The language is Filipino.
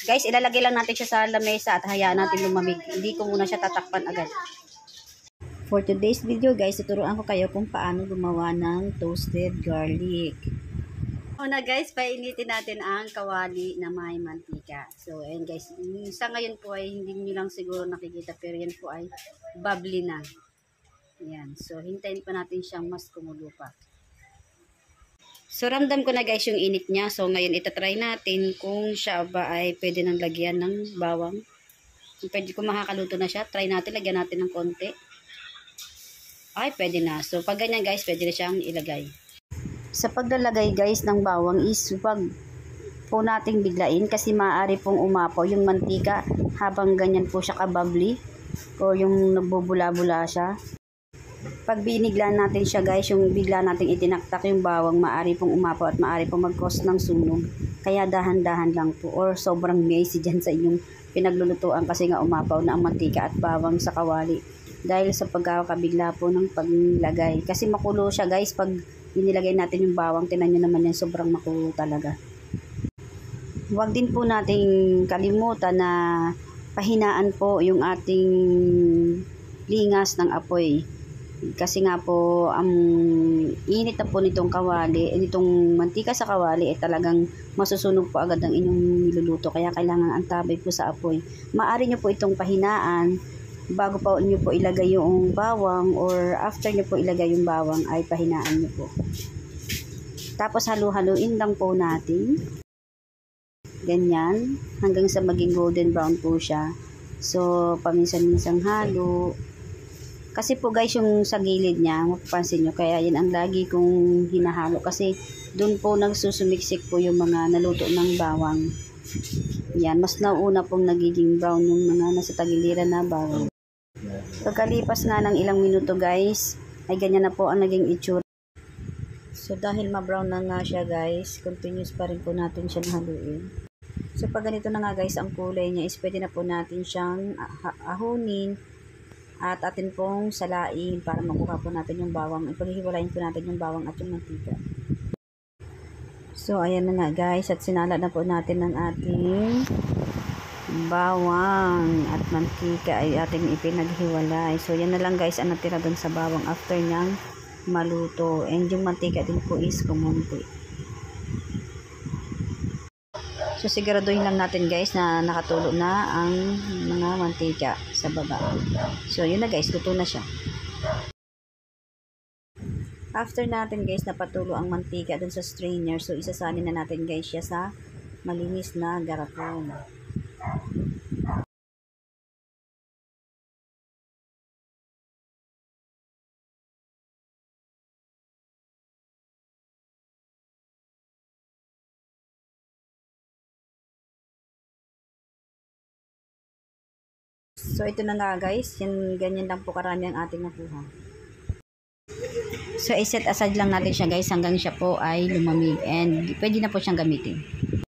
Guys, ilalagay lang natin siya sa lamesa at hayaan natin lumamig. Hindi ko muna siya tatakpan agad. For today's video guys, tuturuan ko kayo kung paano gumawa ng toasted garlic. Una guys, painitin natin ang kawali na may mantika. So ayan guys, sa ngayon po ay hindi nyo lang siguro nakikita pero yan po ay bubbly na. Ayan, so hintayin pa natin siyang mas kumulo pa. So ramdam ko na guys yung init niya. So ngayon itatry natin kung siya ba ay pwede nang lagyan ng bawang. Pwede kung makakaluto na siya, try natin, lagyan natin ng konti. Ay, pwede na. So, pag ganyan guys, pwede na siyang ilagay. Sa paglalagay guys ng bawang is wag po nating biglain kasi maaari pong umapaw yung mantika habang ganyan po siya kababli o yung nagbubula-bula siya. Pag binigla natin siya guys, yung bigla nating itinaktak yung bawang, maaari pong umapaw at maaari pong mag-cause ng sunog. Kaya dahan-dahan lang po or sobrang messy dyan sa inyong pinaglulutuan kasi nga umapaw na ang mantika at bawang sa kawali. Dahil sa pagkakabigla po ng paglagay. Kasi makulo siya guys pag inilagay natin yung bawang. Tinan nyo naman yan, sobrang makulo talaga. Huwag din po nating kalimutan na pahinaan po yung ating lingas ng apoy. Kasi nga po ang init na po nitong kawali, nitong mantika sa kawali ay talagang masusunog po agad ang inyong niluluto. Kaya kailangan antabay po sa apoy. Maaari nyo po itong pahinaan bago pa nyo po ilagay yung bawang or after nyo po ilagay yung bawang ay pahinaan nyo po. Tapos halu-haluin lang po natin. Ganyan. Hanggang sa maging golden brown po siya. So, paminsan-minsang halo. Kasi po guys, yung sa gilid niya, mapapansin nyo, kaya yan ang lagi kong hinahalo. Kasi doon po nagsusumiksik po yung mga naluto ng bawang. Yan, mas nauna pong nagiging brown yung mga nasa tagiliran na bawang. Pagkalipas nga ng ilang minuto guys, ay ganyan na po ang naging itsura. So dahil ma-brown na nga siya guys, continuous pa rin po natin siya haluin. So pag ganito na nga guys ang kulay niya is pwede na po natin siyang ahunin at atin pong salain para makuha po natin yung bawang. Ipaghihiwalayin po natin yung bawang at yung mantika. So ayan na nga guys, at sinala na po natin ng ating bawang at mantika ay ating ipinaghiwalay. So yan na lang guys ang natira dun sa bawang after niyang maluto. And yung mantika din po is kumunti. So siguraduhin lang natin guys na nakatulo na ang mga mantika sa baba. So yun na guys, luto na siya. After natin guys napatulo ang mantika dun sa strainer, so isasalin na natin guys siya sa malinis na garapon. So ito na nga guys, yan, ganyan lang po karami ang ating nakuha. So iset aside lang natin siya guys hanggang siya po ay lumamig and pwede na po siyang gamitin.